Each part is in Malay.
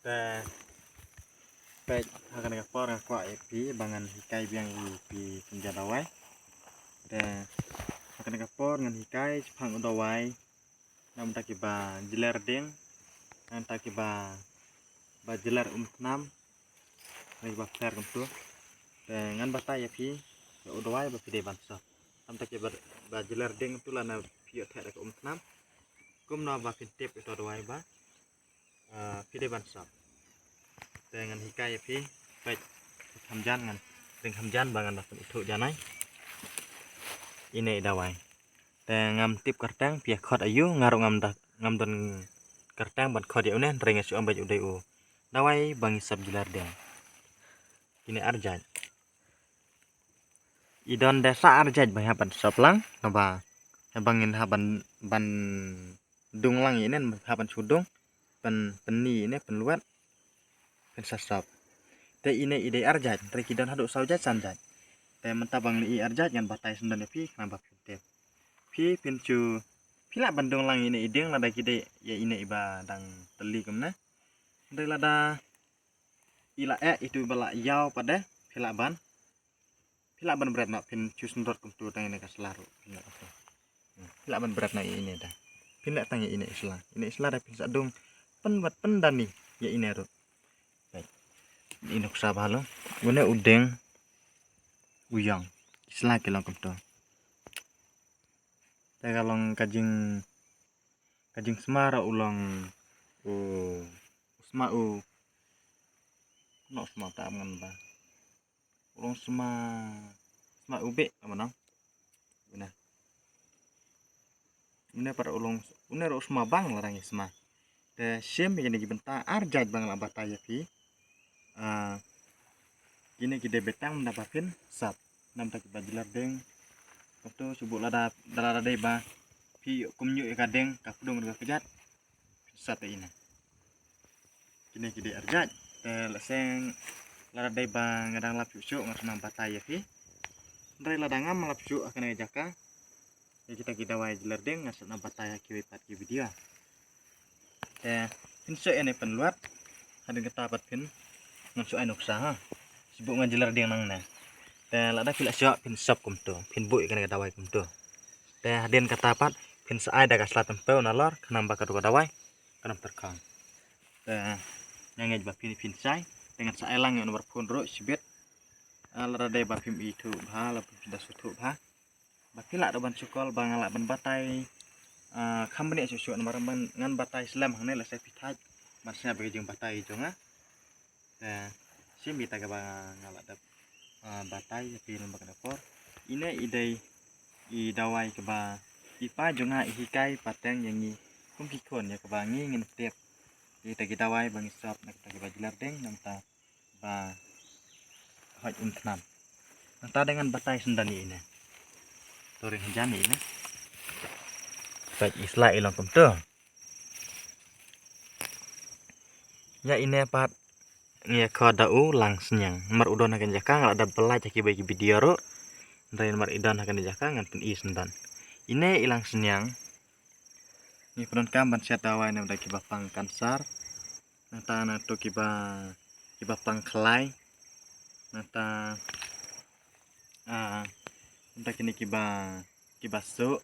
Te pek akan kapor ngakwa epi bangan hikai biang pi penjadawai. Te akan kapor ngan hikai pang udawai nam takiba jeler ding nam takiba jeler nam lagi ba fer kumtu. Te ngan batai epi udawai ba pide bansa. Nam takiba jeler ding tu lana pi thek ka nam. Kum na ba pintip itu udawai ba pide bansa. Dengan hikai pi baik hamjan ngan ring hamjan bangan bakun itu janai ini dawai ngam tip kertang pia khot ayu ngaru ngam don kertang ban khot ya unen ring asu ambaj udai u dawai bangi sab jelar deng ini arjaj idon desa arjaj bang haban soplang naba bangin haban ban dunglang ini haban sudung peni ini penluat pensasap te ine ide arjat rekidon haduk saujat sanjat te mentabang li arjat yang batai sendan pi nambah pintep pi pincu pila bandung lang ine ideng lada kide ya ine iba dang teli kemna ndai lada ila itu bala yau pada pila ban berat nak pincu sendot kumtu tang ine kaselaru pila ban berat nak ine dah pindak tang ine islah dah pinsa dong penbat pendani ya ine ro inok sabalo gune udeng uyang islah kelong kumto te kalong kajing semara ulang usmau no sma ta ngan ba ulang sma ube amanang una para ulang una ro sma bang larang isma te sem ini gibenta arjat bang la bataya pi kini kide betang mendapatkan sap nam tak bajelar deng waktu subuh lada deh ba pi kumnyu kadeng kapudung dengan kejat sap ina kini kide arjat leseng lada deh ba ngadang lap susu ngasnam bataya pi ndai lada ngam lap susu akan ngajaka ya kita wai jelar deng ngasnam bataya kiwi pat ki video pinso ini penluat ada ketapat pin ngansu ainuk saha sibuk ngajelar dia nang na te lada pila siap pin sap kumto pin bui kana dawai kumto te den katapat pin saai daga selatan peu nalor kanam bakar dawai kanam terkang te nyangej ba pin sai dengan saai lang yang nomor pun ro sibet lada de ba pim itu ba la pin sutu ba bakila do ban sukol bangala ban batai khambani susu nomor ngan batai slam hangne la sai pitaj masnya bagi jeng batai jonga simbi taga ngalak dap batai pi lembak dapur ine idai I dawai keba ipa jonga hikai pateng yangi kumpikon ya keba ngin tiap kita dawai bang sop nak tagi bajelar deng nanta ba haj untnam nanta dengan batai sendani ini toring jani ini baik isla ilang kumto ya ini pat ya kada ulang senyang mar udon akan jaka nggak ada belaj ki bagi video ro dari mar idan akan jaka ngan pun sendan ini ilang senyang ni pun kamban syatawa na udah kibapang kansar nata na to kibapang kelai nata udah kini kibaso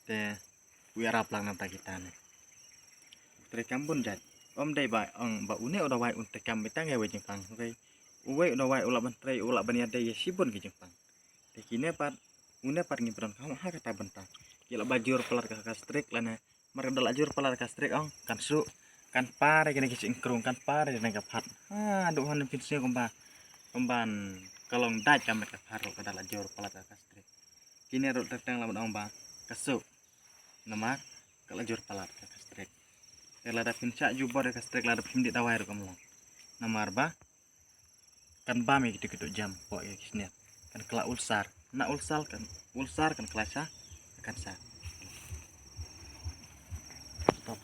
te wiara plang nata kita ne tre kambun jat om dai ba ong ba une udah wai untuk kam betang ya wajeng pang okay uwe udah wai ulak bantre ulak bani ada ya sibun ke jepang tekine pat une pat ngibran kamu ha kata bentang kila bajur pelar ka kastrik lana marga ajur pelar kastrik ong kan su kan pare kene kicing krung kan pare dengan kapat aduh han pinse komban kalong daj kam ka paro ka dal ajur pelar ka kastrik kini ro tetang lamun ong ba kasu namar kala ajur pelar ka kastrik lada pinca jubor ya kastrik lada pimdi dawai ro kamu namar ba kan bami gitu jam kok ya kisnya kan kela ulsar na ulsar kan kelasa akan sa stop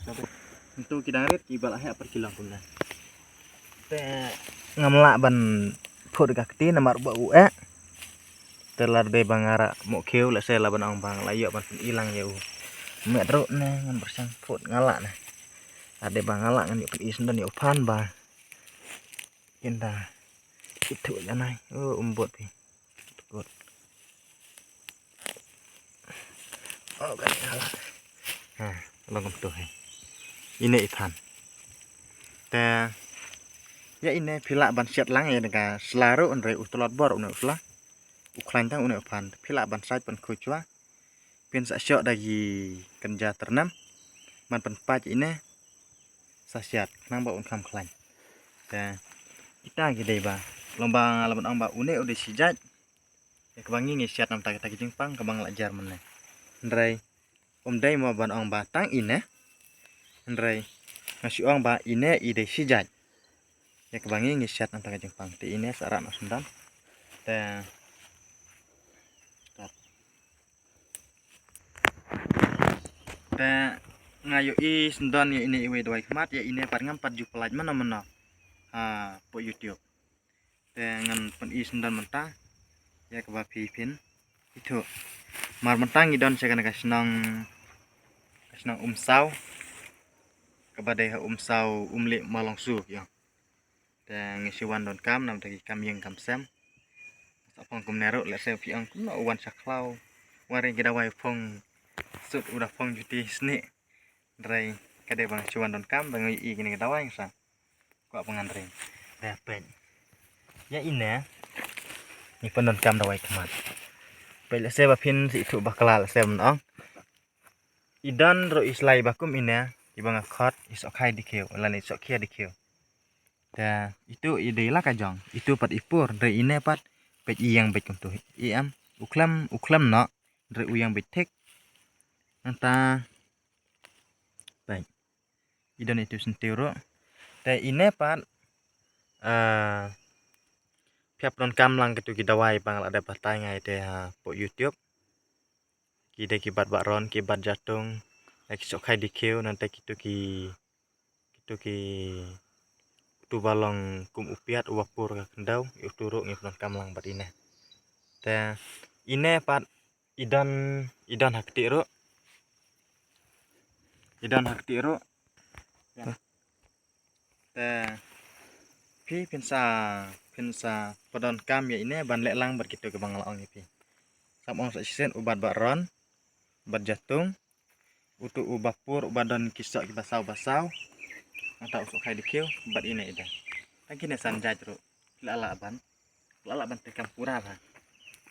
untuk kita ngarit ibal ahe perkilang punna te ngamla ban phur gakti namar ba ue telar de bangara mo keu la se laban ong bang layo ban ilang ya u me ro ne ngan bersang phut ngala nah Ada bangala ngan yuk is dan yuk pan ba indah itu ya nai umbut pi tukut kan nah logam tuh ini ipan te ya ini pilak ban siat lang ya nega selaru andre utolot bor une usla uklan tang une pan pilak ban sai pan kucua pin sa syok dagi kerja ternam man pan pac ini sasiat nang ba un kam klan te kita gede ba lomba laban ong ba une udah sijat ya kebangi ngisiat nam tak jingpang kebang lajar meneh ndrai dai mau ban ong ba tang ine ndrai ngasih ong ba ine ide sijat ya kebangi ngisiat nam tak jingpang ti ine sarak no sendam te ngayo i sendon ya ini iwe doi kemat ya ini par ngam 4 pelaj mana po YouTube te ngan pen i sendon mentah ya ke bapi pin itu mar mentang idon saya kena kasnang umsau kepada umsau umli malongsu ya te ngisiwan don kam nam tagi kam yang kam sem apang kum nero le se pi ang no wan saklau waring kita wai phong sut udah phong juti sni drai kade bang cuan don kam bang i gini kita wai sa ko pengantri dapat ya ini ni pendon kam dawai kemat pele se bapin si itu baklal se menong idan ro islai bakum ini ibang khot isok khai dikeu lan isok kia dikeu da itu ide lah kajong itu pat ipur dari ini pat pet yang bet kum tu iam uklam no dari uyang betek nanta baik idan itu sentiro te ini pat piap non kam lang gitu kita wai bang ada batai ngai te po YouTube kita kibat bakron kibat jatung lagi sok khai dikeu nanti gitu ki tu balong kum upiat uapur ka kendau uturu ngipnon kam lang bat ini te ini pat idan hakti ro te pi pinsa podon kam ya ini ban lek lang ber gitu ke bang laong ipi samong sa sisen ubat bakron ubat jatung utu ubapur ubadan kisok basau atau usuk khai dikeu bat ini ida lagi ne san jajro lala ban tekam pura ba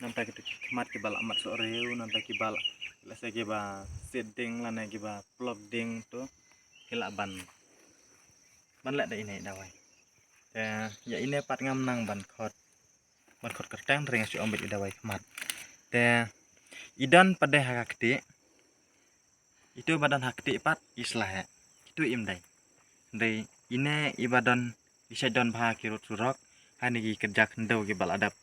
nampak gitu kemat ke balak mat soreu nampak ke balak lase ke ba seding lana ke ba plug ding tu hilak ban lek da ini dawai ya ini pat ngam nang ban khot kertang ring si ombit dawai kemat te idan pada hakti itu badan hakti pat islah itu imdai dai ini ibadan isadon bah kirut surok hani kerja kendau ke bal adap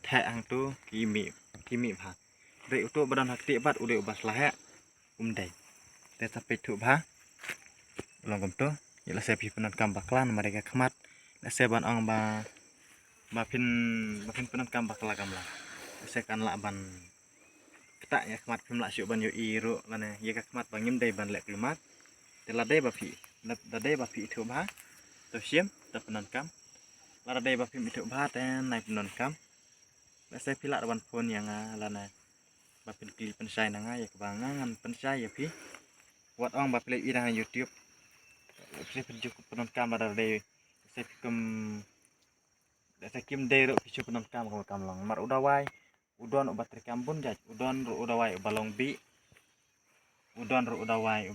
thek ang tu kimi bah dai utu badan hakti pat udah ubas lah dai te sampai tu bah ulang tu ya saya pi penan kam baklan mereka kemat saya ban ong ba pin penan kam bakla kam lah saya kan lah ban ketak ya kemat pim lah syuk ban yo iru lane ya kemat bangim dai ban lek kemat teladai bapi itu bah tu siam tu penan kam ladai bapi itu bah ten naik penan kam saya pilak ban pun yang lana bapi pilih pensai nanga ya kebangan pensai ya pi buat orang bapi lek irang YouTube saya cukup penan kam ladai saya kim dai ro pisu penan kam long mar udawai udon ubat kampun jaj udon ro udawai balong bi udon ro udawai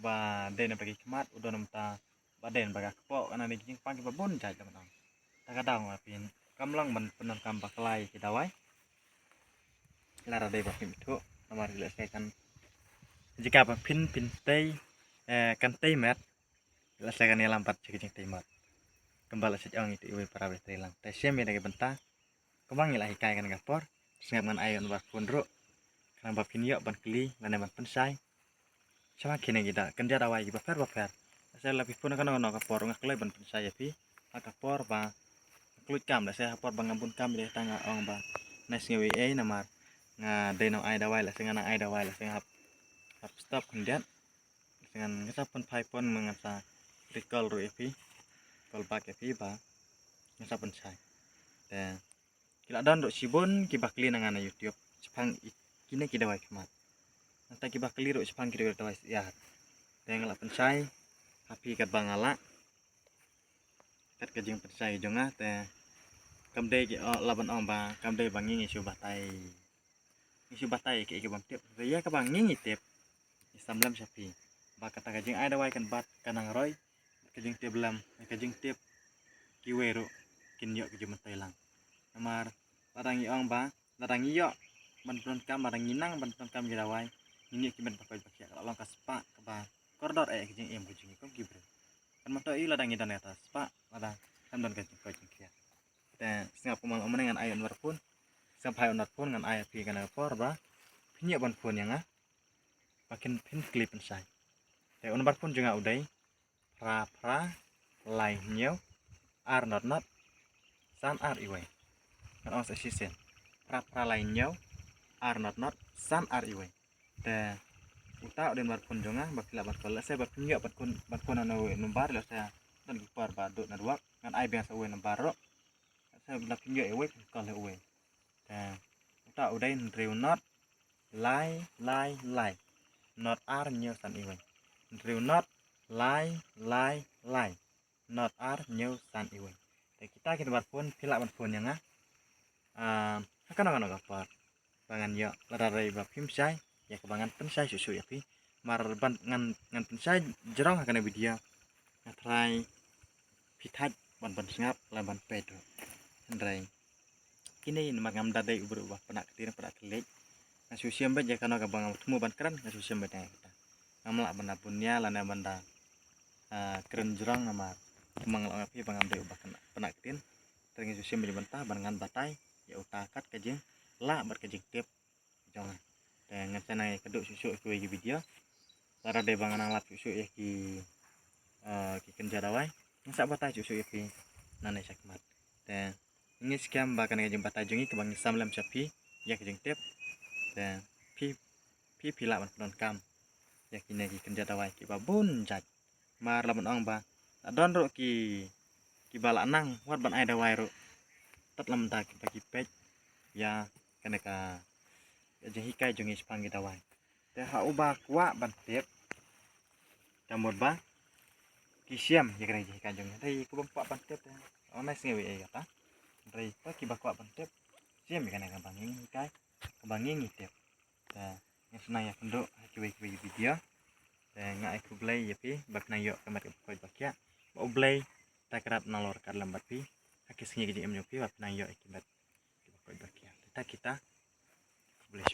ba den bagi kemat udon namta baden baga kepo ana ni jing pang babon jaj teman takadang apin kamlang ban penan kam baklai kidawai lara dei bakim itu nomor diselesaikan jika pin tei kan tei met diselesaikan ni lampat cek tei mat kembali sejauh itu ibu para betrelang tei sem ya benta kembang ilahi kai kan gapor sengap ngan ayon bar pundro kan bapin yo ban kli lan ban pensai sama kini kita kerja dawai baper saya lebih pun kan ono kapor ngaklai ban pensai ya pi kapor ba kluit kam lah saya kapor bangampun kam deh tanga ong ba nes ngewe namar nga deno ai dawai lah senga ai dawai lah senga stop kemudian dengan ngasa pun pai pun mengasa recall ru epi call back epi ba ngasa pun sai dan kila don ru sibun ki bakli nangan YouTube sepang kini ki dawai kemat nanti ki bakli ru sepang ki dawai ya dan ngelak pun sai api kat bangala kat kajing pun sai jonga te kamde ki laban ba kamde bangi isu batai ki bang tip ya ka bangi tip isamblam sapi ba kata kajing ai dawai kan bat kanang roy kajing tip lam kajing tip kiweru kin yo kajing matailang amar ladang iong ba ladang iyo ban kam ladang inang ban kam ki dawai ini ki ban pakai pakai kalau ka spa ka ba koridor kajing em kajing ko gibre kan mato i ladang idan atas spa ladang kan don kajing kia te singa pemal omengan ayon warpun sampai onat pun ngan ayat pi kana por ba pinyak ban pun yang makin pin klip sai te on bar pun juga udai pra lai nyau ar not san ar iwe kan os asisten pra lai nyau ar not san ar iwe te uta den bar pun juga bakila bar kala saya bar pinyak ban pun anu numbar la saya dan par ba do na duak ngan ai biasa we numbar ro saya bla pinyak iwe kala iwe ta udah drill not lie not are new san iwe drill not lie not are new san iwe kita buat pun pilak ban pun yang akan apa bangan yo lararai ba pim sai ya kebangan pensai susu ya pi mar ban ngan pensai jerong akan video ngatrai pitat ban sengap laban pedo ndrai kini magam dadai ubah penak ketir penak kelik nasu siambat ya kana kabang temu ban keren nasu siambat ya kita ngamla benda punya lana benda keren jerang namar mangal api bangam dai ubah penak ketir teringi susu siambat bentah bangan batai ya utakat kajing la bar kajing tip jangan dan ngecana keduk susu ku video lara dai bangan alat susu ya ki kenjarawai ngsak batai susu ya ki nanai sakmat dan ini sekian bahkan kajing batai jungi kebang samlam sapi ya kajing tip dan pi pilak ban kam ya kini ki kenja dawai ki babun jat mar laban ong ba don ro ki balak nang wat ban ai dawai ro tat lam ta ki bagi pej ya kene ka kajing hikai jungi sepang dawai te ha uba kwa ban tip jamur ba ki siam ya kene hikai jungi dai ku bang ban tip onai singewe kata dai pa ki bakwa ban tip siam ya kene ka banging hikai kebanging tip dan yang senang ya penduk kiwi video dan ngai ku blay ya pi bak na yo kamat ko bakya ba blay ta kerap nalor kar lambat pi hakis ngi em yo pi bak na yo akibat ko bakya kita blay